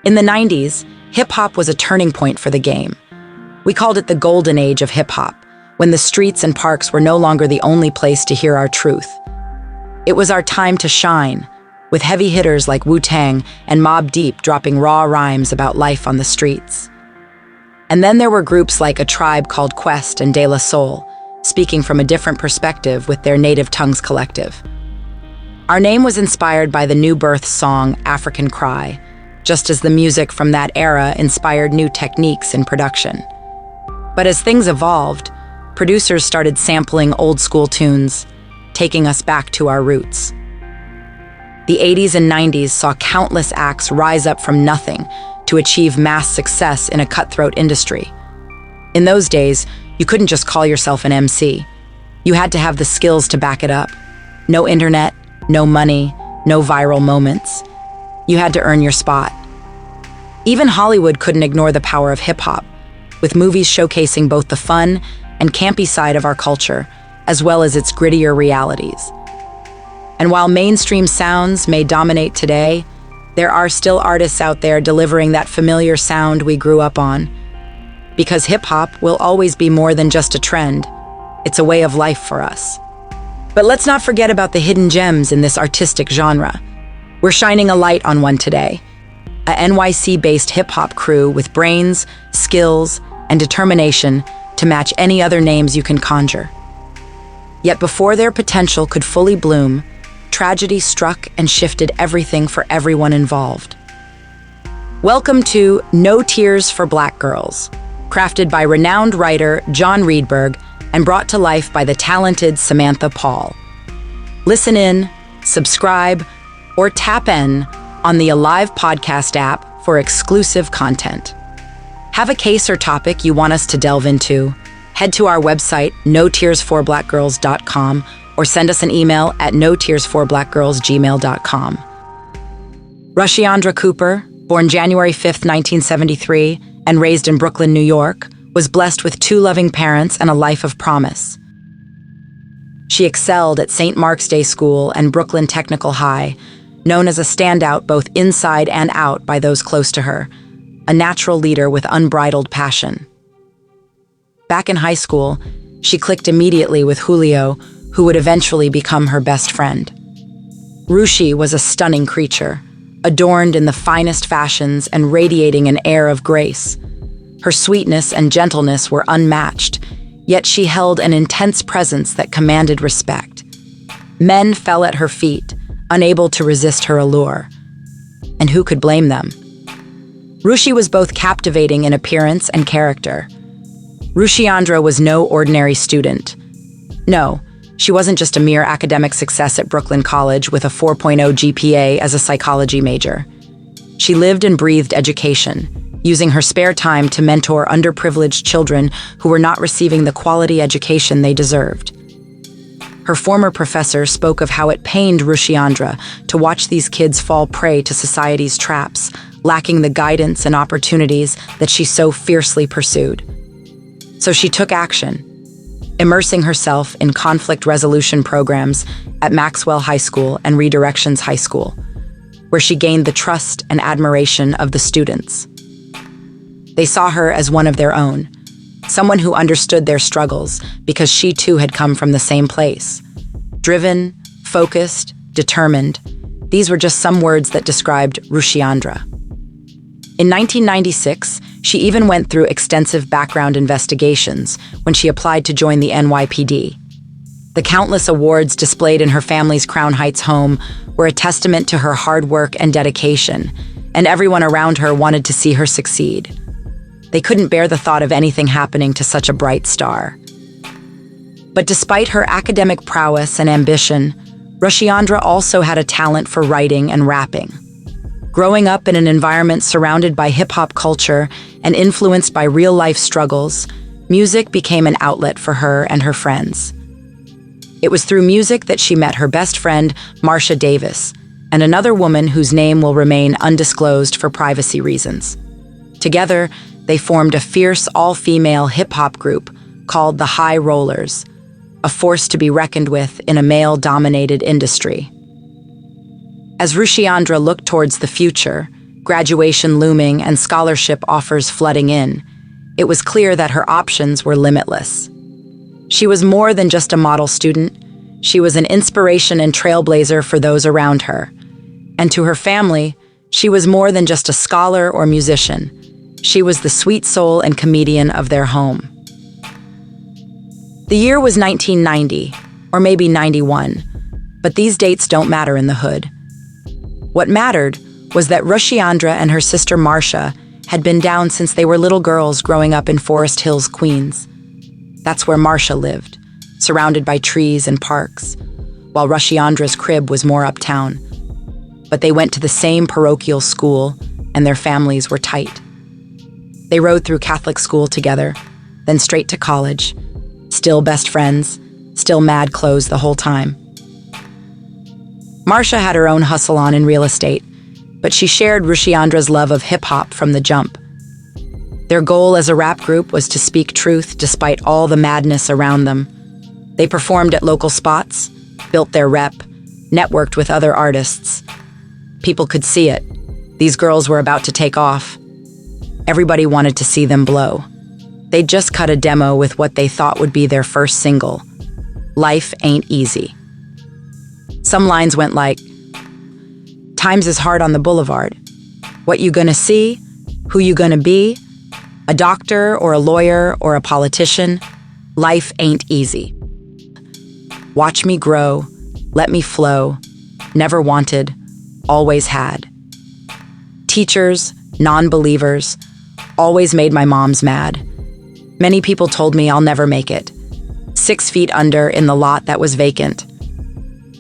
In the 90s, hip-hop was a turning point for the game. We called it the golden age of hip-hop, when the streets and parks were no longer the only place to hear our truth. It was our time to shine, with heavy hitters like Wu-Tang and Mobb Deep dropping raw rhymes about life on the streets. And then there were groups like A Tribe Called Quest and De La Soul, speaking from a different perspective with their Native Tongues collective. Our name was inspired by the New Birth song African Cry, just as the music from that era inspired new techniques in production. But as things evolved, producers started sampling old school tunes, taking us back to our roots. The 80s and 90s saw countless acts rise up from nothing to achieve mass success in a cutthroat industry. In those days, you couldn't just call yourself an MC. You had to have the skills to back it up. No internet, no money, no viral moments. You had to earn your spot. Even Hollywood couldn't ignore the power of hip-hop, with movies showcasing both the fun and campy side of our culture, as well as its grittier realities. And while mainstream sounds may dominate today, there are still artists out there delivering that familiar sound we grew up on. Because hip-hop will always be more than just a trend. It's a way of life for us. But let's not forget about the hidden gems in this artistic genre. We're shining a light on one today. A NYC-based hip-hop crew with brains, skills, and determination to match any other names you can conjure. Yet before their potential could fully bloom, tragedy struck and shifted everything for everyone involved. Welcome to No Tears for Black Girls, crafted by renowned writer John Reedberg and brought to life by the talented Samantha Paul. Listen in, subscribe, or tap in on the Alive podcast app for exclusive content. Have a case or topic you want us to delve into? Head to our website, notearsforblackgirls.com, or send us an email at notearsforblackgirls@gmail.com. Rushiandra Cooper, born January 5, 1973, and raised in Brooklyn, New York, was blessed with 2 loving parents and a life of promise. She excelled at St. Mark's Day School and Brooklyn Technical High, known as a standout both inside and out by those close to her, a natural leader with unbridled passion. Back in high school, she clicked immediately with Julio, who would eventually become her best friend. Rushi was a stunning creature, adorned in the finest fashions and radiating an air of grace. Her sweetness and gentleness were unmatched, yet she held an intense presence that commanded respect. Men fell at her feet, unable to resist her allure. And who could blame them? Rushi was both captivating in appearance and character. Rushiandra was no ordinary student. No, she wasn't just a mere academic success at Brooklyn College with a 4.0 GPA as a psychology major. She lived and breathed education, using her spare time to mentor underprivileged children who were not receiving the quality education they deserved. Her former professor spoke of how it pained Rushiandra to watch these kids fall prey to society's traps, lacking the guidance and opportunities that she so fiercely pursued. So she took action, immersing herself in conflict resolution programs at Maxwell High School and Redirections High School, where she gained the trust and admiration of the students. They saw her as one of their own, someone who understood their struggles because she too had come from the same place. Driven, focused, determined, these were just some words that described Rushiandra. In 1996, she even went through extensive background investigations when she applied to join the NYPD. The countless awards displayed in her family's Crown Heights home were a testament to her hard work and dedication, and everyone around her wanted to see her succeed. They couldn't bear the thought of anything happening to such a bright star. But despite her academic prowess and ambition, Rushiandra also had a talent for writing and rapping. Growing up in an environment surrounded by hip-hop culture and influenced by real-life struggles, music became an outlet for her and her friends. It was through music that she met her best friend, Marsha Davis, and another woman whose name will remain undisclosed for privacy reasons. Together, they formed a fierce all-female hip-hop group called the High Rollers, a force to be reckoned with in a male-dominated industry. As Rushiandra looked towards the future, Graduation looming and scholarship offers flooding in, it was clear that her options were limitless. She was more than just a model student. She was an inspiration and trailblazer for those around her. And to her family, she was more than just a scholar or musician. She was the sweet soul and comedian of their home. The year was 1990, or maybe 91, but these dates don't matter in the hood. What mattered was that Rushiandra and her sister Marcia had been down since they were little girls growing up in Forest Hills, Queens. That's where Marcia lived, surrounded by trees and parks, while Rushiandra's crib was more uptown. But they went to the same parochial school, and their families were tight. They rode through Catholic school together, then straight to college, still best friends, still mad clothes the whole time. Marcia had her own hustle on in real estate, but she shared Rushiandra's love of hip-hop from the jump. Their goal as a rap group was to speak truth despite all the madness around them. They performed at local spots, built their rep, networked with other artists. People could see it. These girls were about to take off. Everybody wanted to see them blow. They'd just cut a demo with what they thought would be their first single, Life Ain't Easy. Some lines went like, "Times is hard on the boulevard. What you gonna see? Who you gonna be? A doctor or a lawyer or a politician? Life ain't easy. Watch me grow, let me flow, never wanted, always had. Teachers, non-believers, always made my moms mad. Many people told me I'll never make it. 6 feet under in the lot that was vacant.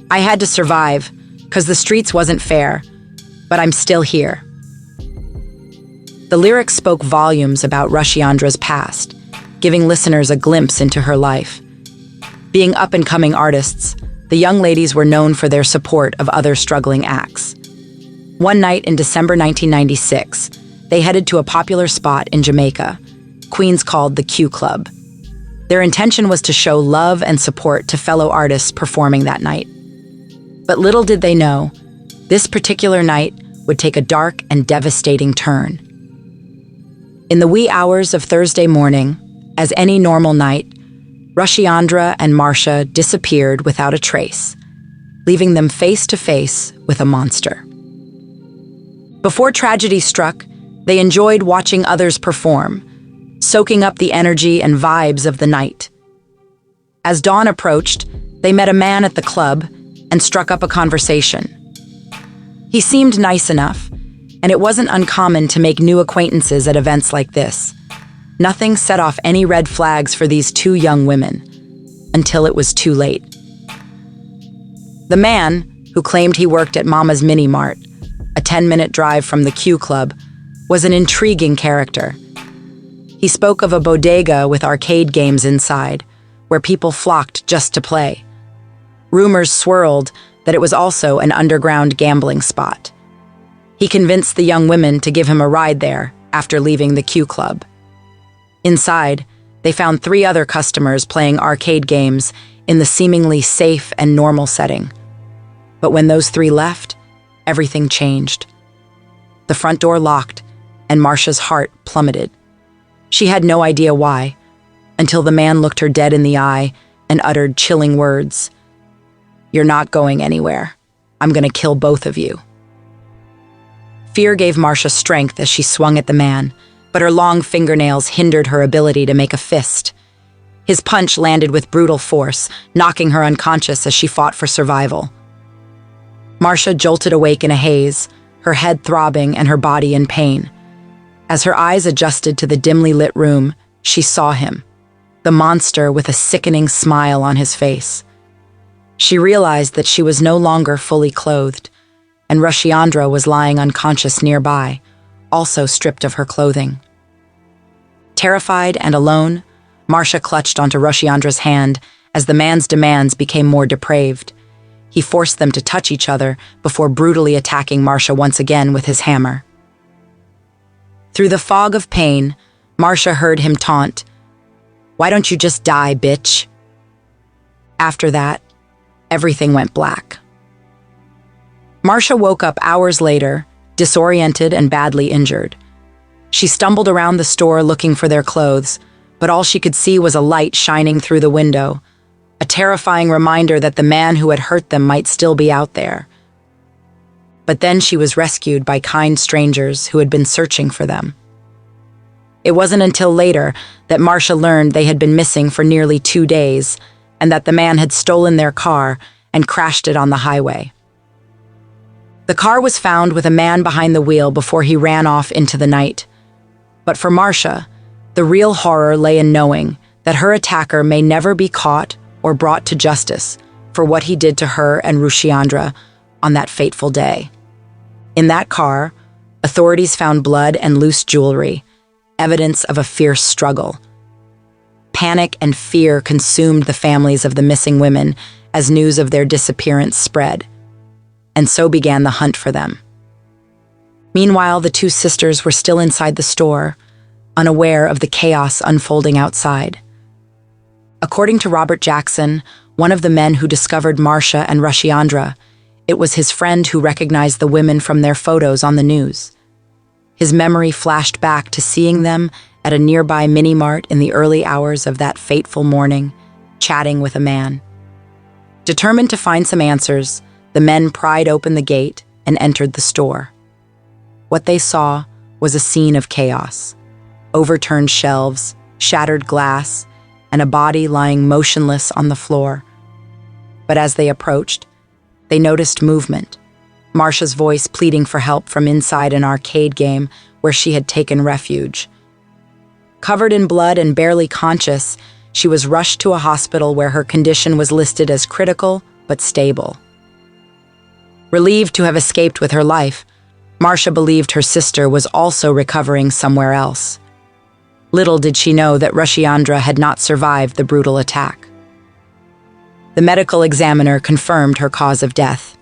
I had to survive, 'cause the streets wasn't fair, but I'm still here." The lyrics spoke volumes about Rushiandra's past, giving listeners a glimpse into her life. Being up-and-coming artists, the young ladies were known for their support of other struggling acts. One night in December 1996, they headed to a popular spot in Jamaica, Queens called the Q Club. Their intention was to show love and support to fellow artists performing that night. But little did they know, this particular night would take a dark and devastating turn. In the wee hours of Thursday morning, as any normal night, Rushiandra and Marcia disappeared without a trace, leaving them face to face with a monster. Before tragedy struck, they enjoyed watching others perform, soaking up the energy and vibes of the night. As dawn approached, they met a man at the club and struck up a conversation. He seemed nice enough, and it wasn't uncommon to make new acquaintances at events like this. Nothing set off any red flags for these two young women, until it was too late. The man, who claimed he worked at Mama's Mini Mart, a 10-minute drive from the Q Club, was an intriguing character. He spoke of a bodega with arcade games inside, where people flocked just to play. Rumors swirled that it was also an underground gambling spot. He convinced the young women to give him a ride there after leaving the Q Club. Inside, they found 3 other customers playing arcade games in the seemingly safe and normal setting. But when those 3 left, everything changed. The front door locked, and Marcia's heart plummeted. She had no idea why, until the man looked her dead in the eye and uttered chilling words. "You're not going anywhere. I'm gonna kill both of you." Fear gave Marcia strength as she swung at the man, but her long fingernails hindered her ability to make a fist. His punch landed with brutal force, knocking her unconscious as she fought for survival. Marcia jolted awake in a haze, her head throbbing and her body in pain. As her eyes adjusted to the dimly lit room, she saw him, the monster with a sickening smile on his face. She realized that she was no longer fully clothed, and Rushiandra was lying unconscious nearby, also stripped of her clothing. Terrified and alone, Marcia clutched onto Rushiandra's hand as the man's demands became more depraved. He forced them to touch each other before brutally attacking Marcia once again with his hammer. Through the fog of pain, Marcia heard him taunt, "Why don't you just die, bitch?" After that, everything went black. Marcia woke up hours later, disoriented and badly injured. She stumbled around the store looking for their clothes, but all she could see was a light shining through the window, a terrifying reminder that the man who had hurt them might still be out there. But then she was rescued by kind strangers who had been searching for them. It wasn't until later that Marcia learned they had been missing for nearly 2 days, and that the man had stolen their car and crashed it on the highway. The car was found with a man behind the wheel before he ran off into the night. But for Marcia, the real horror lay in knowing that her attacker may never be caught or brought to justice for what he did to her and Rushiandra on that fateful day. In that car, authorities found blood and loose jewelry, evidence of a fierce struggle. Panic and fear consumed the families of the missing women as news of their disappearance spread, and so began the hunt for them. Meanwhile, the two sisters were still inside the store, unaware of the chaos unfolding outside. According to Robert Jackson, one of the men who discovered Marcia and Rushiandra, it was his friend who recognized the women from their photos on the news. His memory flashed back to seeing them at a nearby mini-mart in the early hours of that fateful morning, chatting with a man. Determined to find some answers, the men pried open the gate and entered the store. What they saw was a scene of chaos: overturned shelves, shattered glass, and a body lying motionless on the floor. But as they approached, they noticed movement. Marcia's voice pleading for help from inside an arcade game where she had taken refuge. Covered in blood and barely conscious, she was rushed to a hospital where her condition was listed as critical but stable. Relieved to have escaped with her life, Marcia believed her sister was also recovering somewhere else. Little did she know that Rushiandra had not survived the brutal attack. The medical examiner confirmed her cause of death: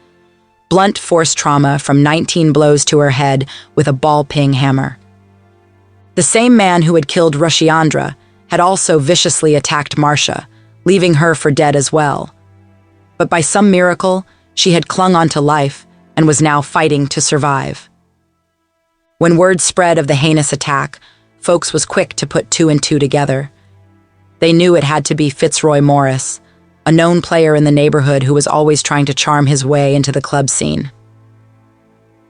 blunt force trauma from 19 blows to her head with a ball-peen hammer. The same man who had killed Rushiandra had also viciously attacked Marcia, leaving her for dead as well. But by some miracle, she had clung on to life and was now fighting to survive. When word spread of the heinous attack, folks was quick to put 2 and 2 together. They knew it had to be Fitzroy Morris, a known player in the neighborhood who was always trying to charm his way into the club scene.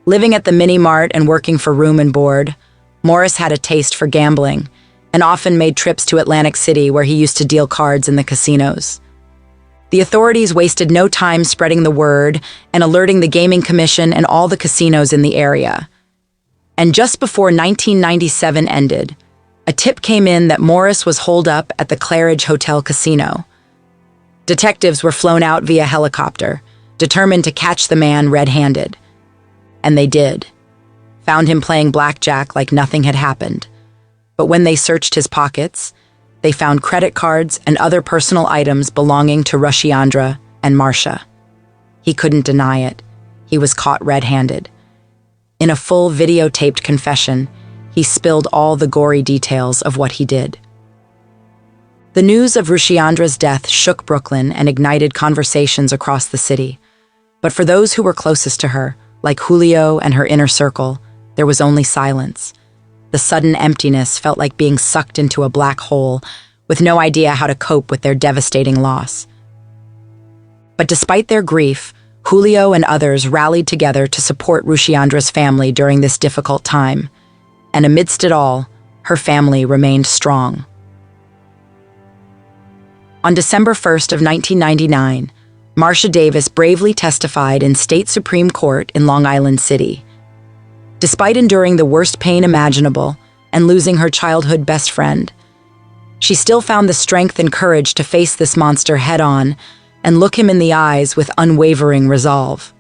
Living at the mini-mart and working for room and board, Morris had a taste for gambling and often made trips to Atlantic City where he used to deal cards in the casinos. The authorities wasted no time spreading the word and alerting the Gaming Commission and all the casinos in the area. And just before 1997 ended, a tip came in that Morris was holed up at the Claridge Hotel Casino. Detectives were flown out via helicopter, determined to catch the man red-handed. And they did. Found him playing blackjack like nothing had happened. But when they searched his pockets, they found credit cards and other personal items belonging to Rushiandra and Marcia. He couldn't deny it. He was caught red-handed. In a full videotaped confession, he spilled all the gory details of what he did. The news of Rushiandra's death shook Brooklyn and ignited conversations across the city. But for those who were closest to her, like Julio and her inner circle, there was only silence. The sudden emptiness felt like being sucked into a black hole, with no idea how to cope with their devastating loss. But despite their grief, Julio and others rallied together to support Rushiandra's family during this difficult time. And amidst it all, her family remained strong. On December 1st of 1999, Marcia Davis bravely testified in State Supreme Court in Long Island City. Despite enduring the worst pain imaginable and losing her childhood best friend, she still found the strength and courage to face this monster head-on and look him in the eyes with unwavering resolve.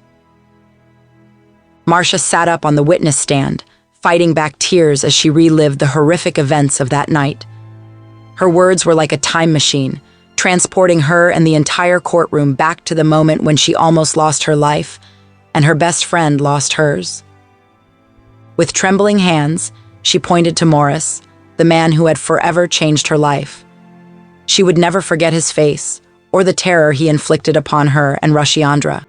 Marcia sat up on the witness stand, fighting back tears as she relived the horrific events of that night. Her words were like a time machine, transporting her and the entire courtroom back to the moment when she almost lost her life and her best friend lost hers. With trembling hands, she pointed to Morris, the man who had forever changed her life. She would never forget his face or the terror he inflicted upon her and Rushiandra.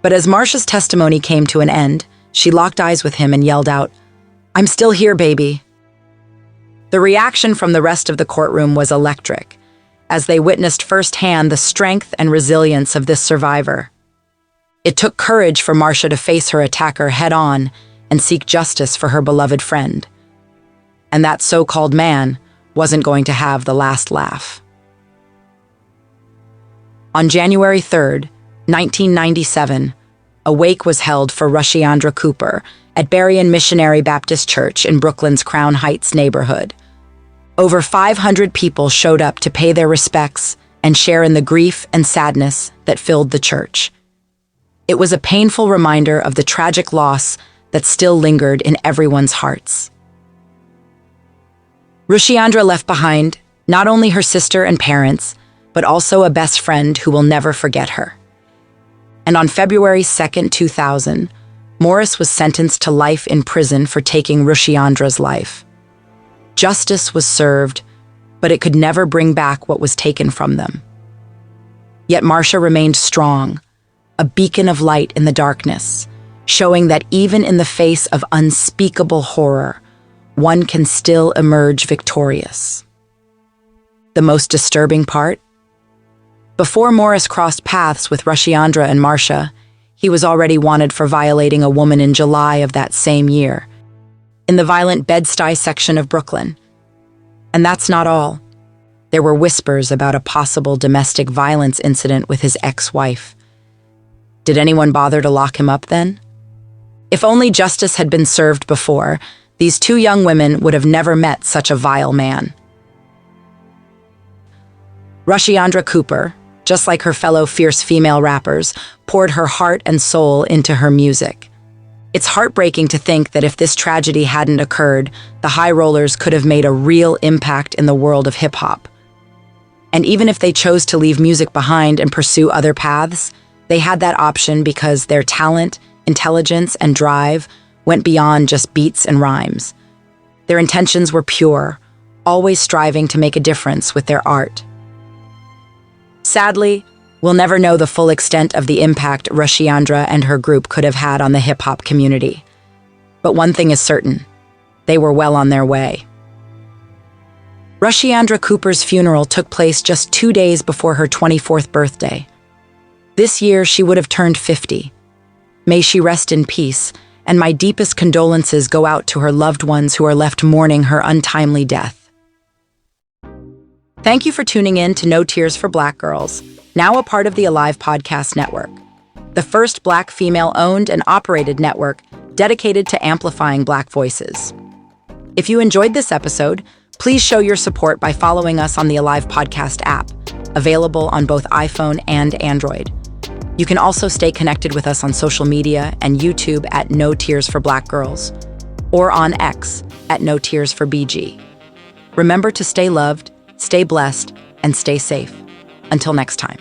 But as Marcia's testimony came to an end, She locked eyes with him and yelled out, "I'm still here, baby." The reaction from the rest of the courtroom was electric, as they witnessed firsthand the strength and resilience of this survivor. It took courage for Marcia to face her attacker head-on and seek justice for her beloved friend. And that so-called man wasn't going to have the last laugh. On January 3rd, 1997, a wake was held for Rushiandra Cooper at Berrien Missionary Baptist Church in Brooklyn's Crown Heights neighborhood. Over 500 people showed up to pay their respects and share in the grief and sadness that filled the church. It was a painful reminder of the tragic loss that still lingered in everyone's hearts. Rushiandra left behind not only her sister and parents, but also a best friend who will never forget her. And on February 2nd, 2000, Morris was sentenced to life in prison for taking Rushiandra's life. Justice was served, but it could never bring back what was taken from them. Yet Marcia remained strong, a beacon of light in the darkness, showing that even in the face of unspeakable horror, one can still emerge victorious. The most disturbing part? Before Morris crossed paths with Rushiandra and Marcia, he was already wanted for violating a woman in July of that same year, in the violent Bed-Stuy section of Brooklyn. And that's not all. There were whispers about a possible domestic violence incident with his ex-wife. Did anyone bother to lock him up then? If only justice had been served before, these two young women would have never met such a vile man. Rushiandra Cooper, just like her fellow fierce female rappers, poured her heart and soul into her music. It's heartbreaking to think that if this tragedy hadn't occurred, the High Rollers could have made a real impact in the world of hip-hop. And even if they chose to leave music behind and pursue other paths, they had that option because their talent, intelligence, and drive went beyond just beats and rhymes. Their intentions were pure, always striving to make a difference with their art. Sadly, we'll never know the full extent of the impact Rushiandra and her group could have had on the hip-hop community. But one thing is certain, they were well on their way. Rushiandra Cooper's funeral took place just 2 days before her 24th birthday. This year, she would have turned 50. May she rest in peace, and my deepest condolences go out to her loved ones who are left mourning her untimely death. Thank you for tuning in to No Tears for Black Girls, now a part of the Alive Podcast Network, the first Black female-owned and operated network dedicated to amplifying Black voices. If you enjoyed this episode, please show your support by following us on the Alive Podcast app, available on both iPhone and Android. You can also stay connected with us on social media and YouTube at No Tears for Black Girls, or on X at No Tears for BG. Remember to stay loved, stay blessed, and stay safe. Until next time.